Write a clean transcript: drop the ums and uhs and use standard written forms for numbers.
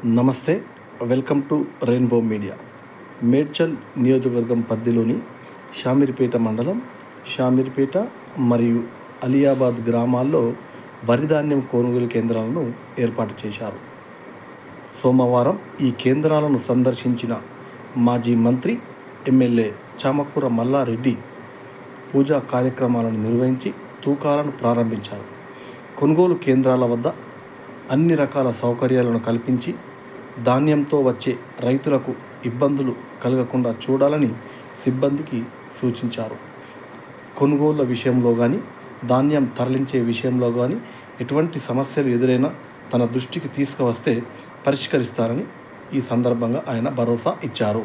నమస్తే, welcome to rainbow media. Medchal నియోజకవర్గం పరిధిలోని షామీర్పేట మండలం, షామీర్పేట మరియు అలియాబాద్ గ్రామాల్లో వరి ధాన్యం కొనుగోలు కేంద్రాలను ఏర్పాటు చేశారు. సోమవారం ఈ కేంద్రాలను సందర్శించిన మాజీ మంత్రి, ఎమ్మెల్యే చామకూర మల్లారెడ్డి పూజా కార్యక్రమాలను నిర్వహించి తూకాలను ప్రారంభించారు. కొనుగోలు కేంద్రాల వద్ద అన్ని రకాల సౌకర్యాలను కల్పించి ధాన్యంతో వచ్చే రైతులకు ఇబ్బందులు కలగకుండా చూడాలని సిబ్బందికి సూచించారు. కొనుగోళ్ల విషయంలో కానీ, ధాన్యం తరలించే విషయంలో కానీ ఎటువంటి సమస్యలు ఎదురైనా తన దృష్టికి తీసుకువస్తే పరిష్కరిస్తారని ఈ సందర్భంగా ఆయన భరోసా ఇచ్చారు.